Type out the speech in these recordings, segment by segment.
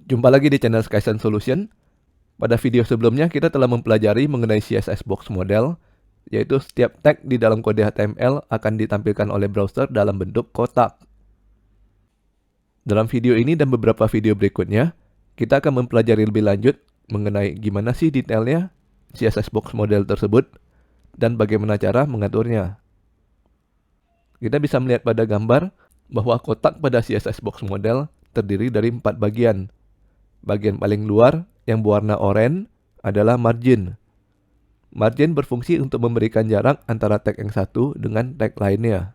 Jumpa lagi di channel Skysen Solution. Pada video sebelumnya kita telah mempelajari mengenai CSS Box Model, yaitu setiap tag di dalam kode HTML akan ditampilkan oleh browser dalam bentuk kotak. Dalam video ini dan beberapa video berikutnya, kita akan mempelajari lebih lanjut mengenai gimana sih detailnya CSS Box Model tersebut dan bagaimana cara mengaturnya. Kita bisa melihat pada gambar bahwa kotak pada CSS Box Model terdiri dari 4 bagian. Bagian paling luar yang berwarna oranye adalah margin. Margin berfungsi untuk memberikan jarak antara tag yang satu dengan tag lainnya.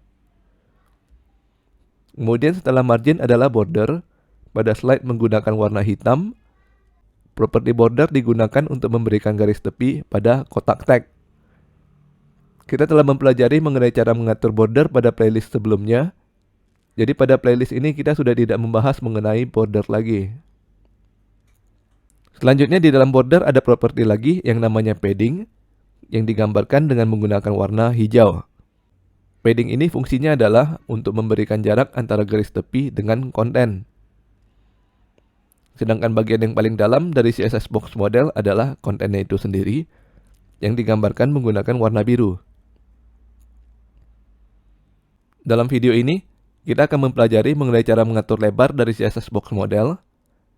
Kemudian setelah margin adalah border. Pada slide menggunakan warna hitam. Properti border digunakan untuk memberikan garis tepi pada kotak tag. Kita telah mempelajari mengenai cara mengatur border pada playlist sebelumnya. Jadi pada playlist ini kita sudah tidak membahas mengenai border lagi. Selanjutnya di dalam border ada properti lagi yang namanya padding yang digambarkan dengan menggunakan warna hijau. Padding ini fungsinya adalah untuk memberikan jarak antara garis tepi dengan konten. Sedangkan bagian yang paling dalam dari CSS Box Model adalah kontennya itu sendiri yang digambarkan menggunakan warna biru. Dalam video ini, kita akan mempelajari mengenai cara mengatur lebar dari CSS Box Model.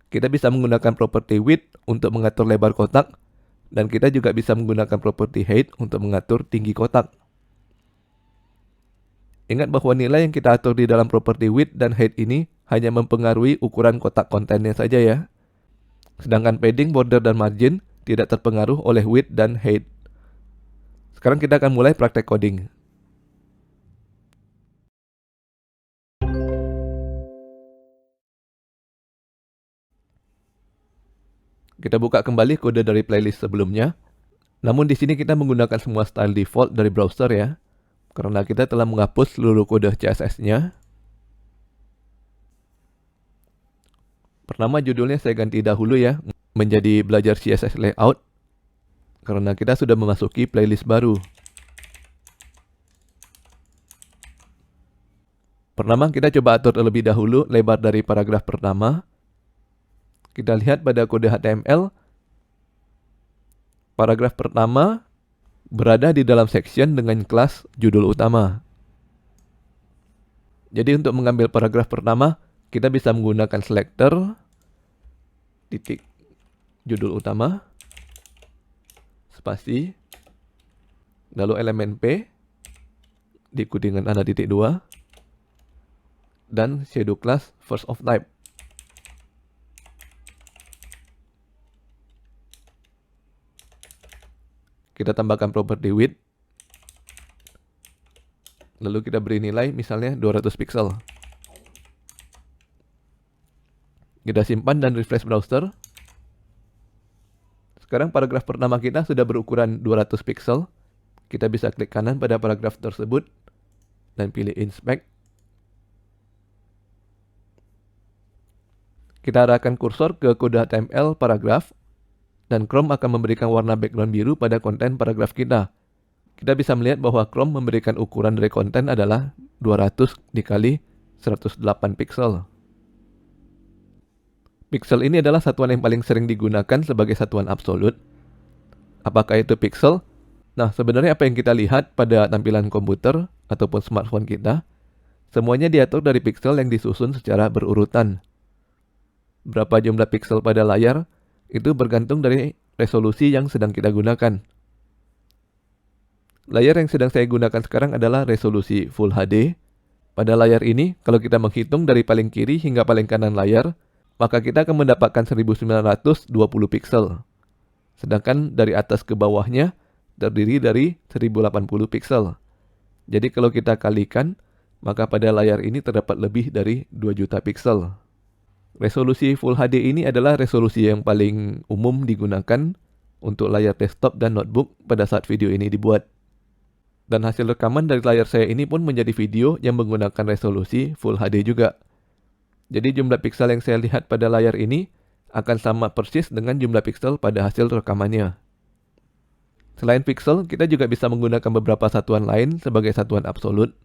Kita bisa menggunakan properti width untuk mengatur lebar kotak, dan kita juga bisa menggunakan properti height untuk mengatur tinggi kotak. Ingat bahwa nilai yang kita atur di dalam properti width dan height ini hanya mempengaruhi ukuran kotak kontennya saja ya. Sedangkan padding, border, dan margin tidak terpengaruh oleh width dan height. Sekarang kita akan mulai praktek coding. Kita buka kembali kode dari playlist sebelumnya. Namun di sini kita menggunakan semua style default dari browser ya. Karena kita telah menghapus seluruh kode CSS-nya. Pertama judulnya saya ganti dahulu ya, menjadi belajar CSS layout. Karena kita sudah memasuki playlist baru. Pertama kita coba atur terlebih dahulu lebar dari paragraf pertama. Kita lihat pada kode HTML, paragraf pertama berada di dalam section dengan kelas judul utama. Jadi untuk mengambil paragraf pertama, kita bisa menggunakan selector, titik judul utama, spasi, lalu elemen P, diikuti dengan tanda titik 2, dan shadow class first of type. Kita tambahkan properti width. Lalu kita beri nilai misalnya 200 pixel. Kita simpan dan refresh browser. Sekarang paragraf pertama kita sudah berukuran 200 pixel. Kita bisa klik kanan pada paragraf tersebut dan pilih inspect. Kita arahkan kursor ke kode HTML paragraf. Dan Chrome akan memberikan warna background biru pada konten paragraf kita. Kita bisa melihat bahwa Chrome memberikan ukuran dari konten adalah 200 dikali 108 pixel. Pixel ini adalah satuan yang paling sering digunakan sebagai satuan absolut. Apakah itu pixel? Nah, sebenarnya apa yang kita lihat pada tampilan komputer ataupun smartphone kita, semuanya diatur dari pixel yang disusun secara berurutan. Berapa jumlah pixel pada layar? Itu bergantung dari resolusi yang sedang kita gunakan. Layar yang sedang saya gunakan sekarang adalah resolusi Full HD. Pada layar ini, kalau kita menghitung dari paling kiri hingga paling kanan layar, maka kita akan mendapatkan 1920 pixel. Sedangkan dari atas ke bawahnya terdiri dari 1080 pixel. Jadi kalau kita kalikan, maka pada layar ini terdapat lebih dari 2 juta pixel. Resolusi Full HD ini adalah resolusi yang paling umum digunakan untuk layar desktop dan notebook pada saat video ini dibuat. Dan hasil rekaman dari layar saya ini pun menjadi video yang menggunakan resolusi Full HD juga. Jadi jumlah pixel yang saya lihat pada layar ini akan sama persis dengan jumlah pixel pada hasil rekamannya. Selain pixel, kita juga bisa menggunakan beberapa satuan lain sebagai satuan absolut.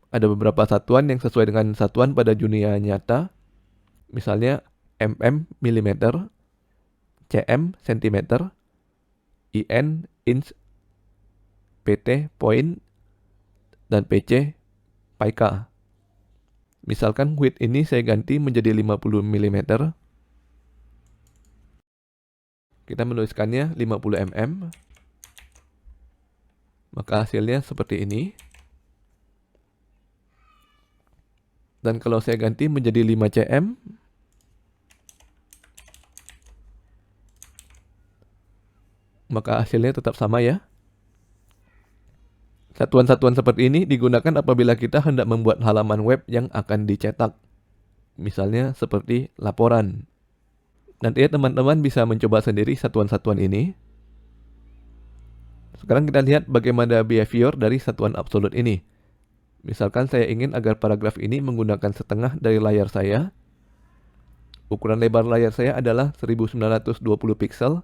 Ada beberapa satuan yang sesuai dengan satuan pada dunia nyata. Misalnya milimeter, cm sentimeter, in inch, pt point, dan pc paika. Misalkan width ini saya ganti menjadi 50 mm. Kita menuliskannya 50 mm. Maka hasilnya seperti ini. Dan kalau saya ganti menjadi 5 cm, maka hasilnya tetap sama ya. Satuan-satuan seperti ini digunakan apabila kita hendak membuat halaman web yang akan dicetak. Misalnya seperti laporan. Nanti teman-teman bisa mencoba sendiri satuan-satuan ini. Sekarang kita lihat bagaimana behavior dari satuan absolut ini. Misalkan saya ingin agar paragraf ini menggunakan setengah dari layar saya. Ukuran lebar layar saya adalah 1920 pixel.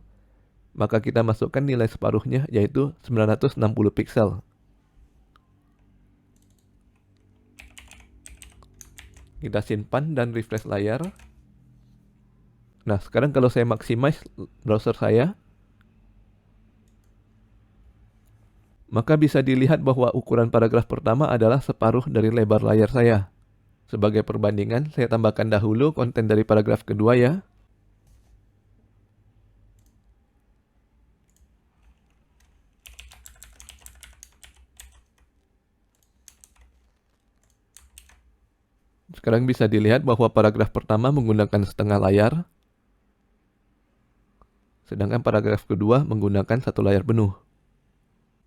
Maka kita masukkan nilai separuhnya yaitu 960 pixel. Kita simpan dan refresh layar. Nah, sekarang kalau saya maximize browser saya, maka bisa dilihat bahwa ukuran paragraf pertama adalah separuh dari lebar layar saya. Sebagai perbandingan, saya tambahkan dahulu konten dari paragraf kedua ya. Sekarang bisa dilihat bahwa paragraf pertama menggunakan setengah layar, sedangkan paragraf kedua menggunakan satu layar penuh.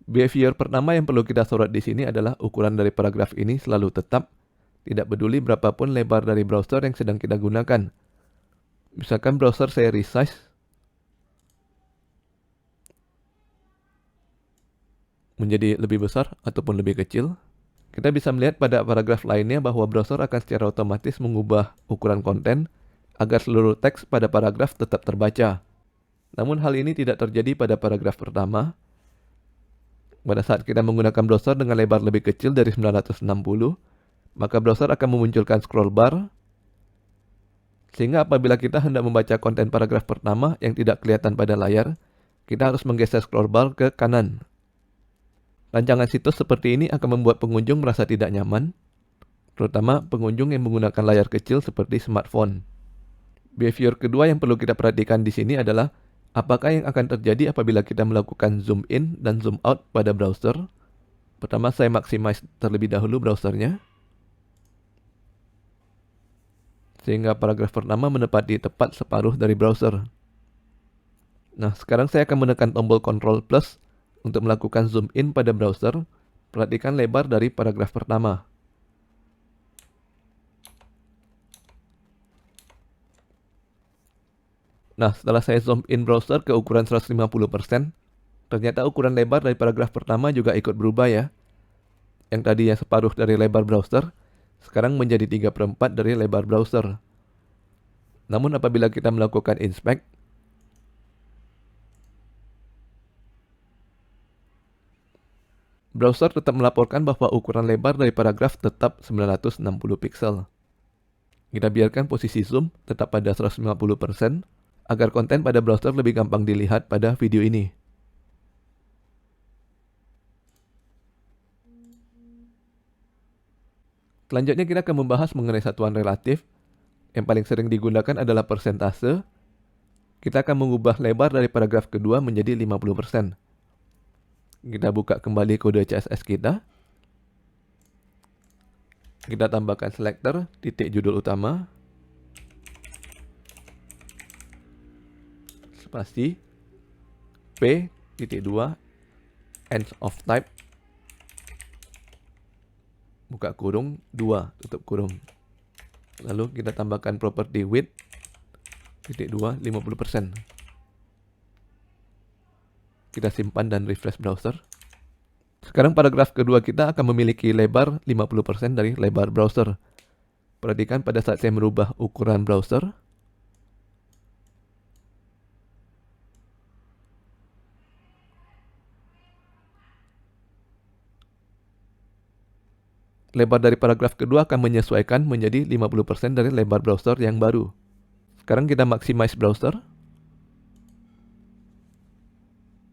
Behavior pertama yang perlu kita sorot di sini adalah ukuran dari paragraf ini selalu tetap, tidak peduli berapapun lebar dari browser yang sedang kita gunakan. Misalkan browser saya resize, menjadi lebih besar ataupun lebih kecil. Kita bisa melihat pada paragraf lainnya bahwa browser akan secara otomatis mengubah ukuran konten agar seluruh teks pada paragraf tetap terbaca. Namun hal ini tidak terjadi pada paragraf pertama. Pada saat kita menggunakan browser dengan lebar lebih kecil dari 960, maka browser akan memunculkan scroll bar, sehingga apabila kita hendak membaca konten paragraf pertama yang tidak kelihatan pada layar, kita harus menggeser scroll bar ke kanan. Rancangan situs seperti ini akan membuat pengunjung merasa tidak nyaman, terutama pengunjung yang menggunakan layar kecil seperti smartphone. Behavior kedua yang perlu kita perhatikan di sini adalah apakah yang akan terjadi apabila kita melakukan zoom in dan zoom out pada browser. Pertama, saya maximize terlebih dahulu browsernya, sehingga paragraf pertama menepati tepat separuh dari browser. Nah, sekarang saya akan menekan tombol Ctrl plus untuk melakukan zoom in pada browser. Perhatikan lebar dari paragraf pertama. Nah, setelah saya zoom in browser ke ukuran 150%, ternyata ukuran lebar dari paragraf pertama juga ikut berubah ya. Yang tadinya separuh dari lebar browser, sekarang menjadi 3/4 dari lebar browser. Namun apabila kita melakukan inspect, browser tetap melaporkan bahwa ukuran lebar dari paragraf tetap 960 pixel. Kita biarkan posisi zoom tetap pada 150% agar konten pada browser lebih gampang dilihat pada video ini. Selanjutnya kita akan membahas mengenai satuan relatif. Yang paling sering digunakan adalah persentase. Kita akan mengubah lebar dari paragraf kedua menjadi 50%. Kita buka kembali kode CSS kita. Kita tambahkan selector, titik judul utama, spasi, P.2, ends of type, buka kurung, 2, tutup kurung. Lalu kita tambahkan property width, titik 2, 50%. Kita simpan dan refresh browser. Sekarang paragraf kedua kita akan memiliki lebar 50% dari lebar browser. Perhatikan pada saat saya merubah ukuran browser, lebar dari paragraf kedua akan menyesuaikan menjadi 50% dari lebar browser yang baru. Sekarang kita maximize browser.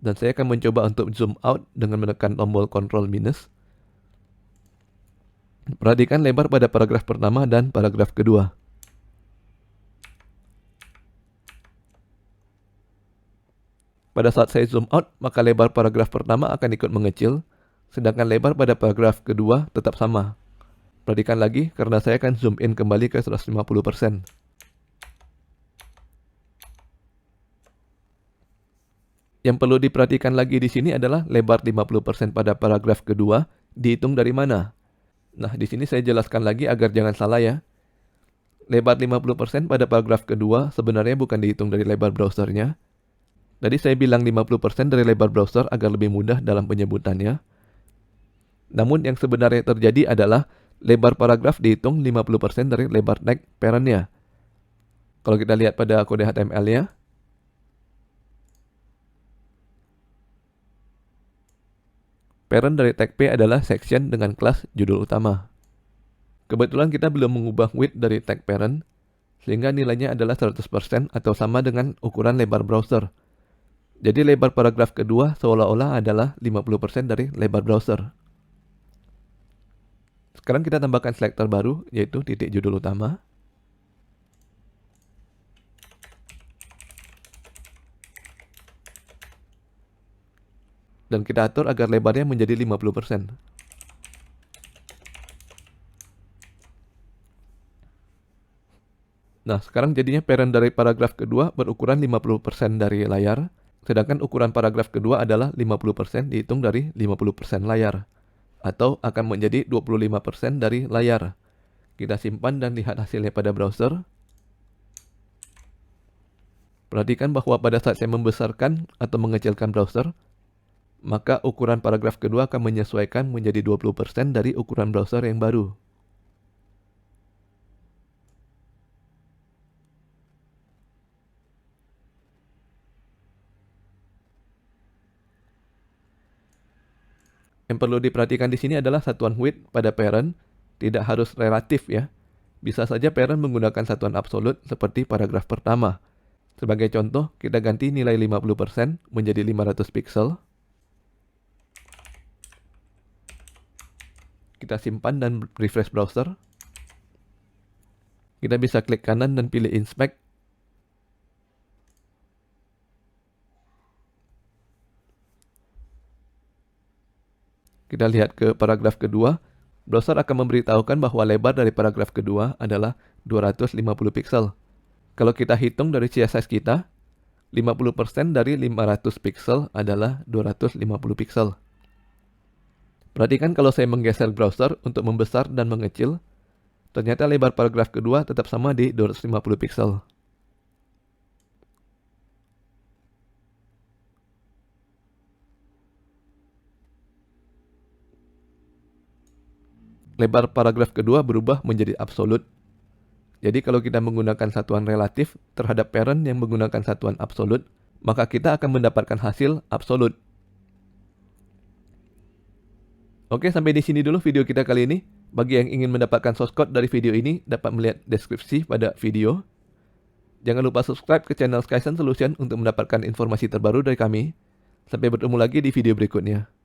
Dan saya akan mencoba untuk zoom out dengan menekan tombol Ctrl minus. Perhatikan lebar pada paragraf pertama dan paragraf kedua. Pada saat saya zoom out, maka lebar paragraf pertama akan ikut mengecil, sedangkan lebar pada paragraf kedua tetap sama. Perhatikan lagi, karena saya akan zoom in kembali ke 150%. Yang perlu diperhatikan lagi di sini adalah lebar 50% pada paragraf kedua dihitung dari mana. Nah, di sini saya jelaskan lagi agar jangan salah ya. Lebar 50% pada paragraf kedua sebenarnya bukan dihitung dari lebar browsernya. Tadi saya bilang 50% dari lebar browser agar lebih mudah dalam penyebutannya. Namun yang sebenarnya terjadi adalah lebar paragraf dihitung 50% dari lebar tag parent-nya. Kalau kita lihat pada kode HTML-nya, parent dari tag P adalah section dengan kelas judul utama. Kebetulan kita belum mengubah width dari tag parent, sehingga nilainya adalah 100% atau sama dengan ukuran lebar browser. Jadi lebar paragraf kedua seolah-olah adalah 50% dari lebar browser. Sekarang kita tambahkan selektor baru, yaitu titik judul utama. Dan kita atur agar lebarnya menjadi 50%. Nah, sekarang jadinya parent dari paragraf kedua berukuran 50% dari layar, sedangkan ukuran paragraf kedua adalah 50% dihitung dari 50% layar, atau akan menjadi 25% dari layar. Kita simpan dan lihat hasilnya pada browser. Perhatikan bahwa pada saat saya membesarkan atau mengecilkan browser, maka ukuran paragraf kedua akan menyesuaikan menjadi 20% dari ukuran browser yang baru. Yang perlu diperhatikan di sini adalah satuan width pada parent tidak harus relatif ya. Bisa saja parent menggunakan satuan absolut seperti paragraf pertama. Sebagai contoh, kita ganti nilai 50% menjadi 500 pixel. Kita simpan dan refresh browser. Kita bisa klik kanan dan pilih inspect. Kita lihat ke paragraf kedua. Browser akan memberitahukan bahwa lebar dari paragraf kedua adalah 250 pixel. Kalau kita hitung dari CSS kita, 50% dari 500 pixel adalah 250 pixel. Perhatikan kalau saya menggeser browser untuk membesar dan mengecil, ternyata lebar paragraf kedua tetap sama di 250 pixel. Lebar paragraf kedua berubah menjadi absolut. Jadi kalau kita menggunakan satuan relatif terhadap parent yang menggunakan satuan absolut, maka kita akan mendapatkan hasil absolut. Oke, sampai di sini dulu video kita kali ini. Bagi yang ingin mendapatkan source code dari video ini, dapat melihat deskripsi pada video. Jangan lupa subscribe ke channel Skysen Solution untuk mendapatkan informasi terbaru dari kami. Sampai bertemu lagi di video berikutnya.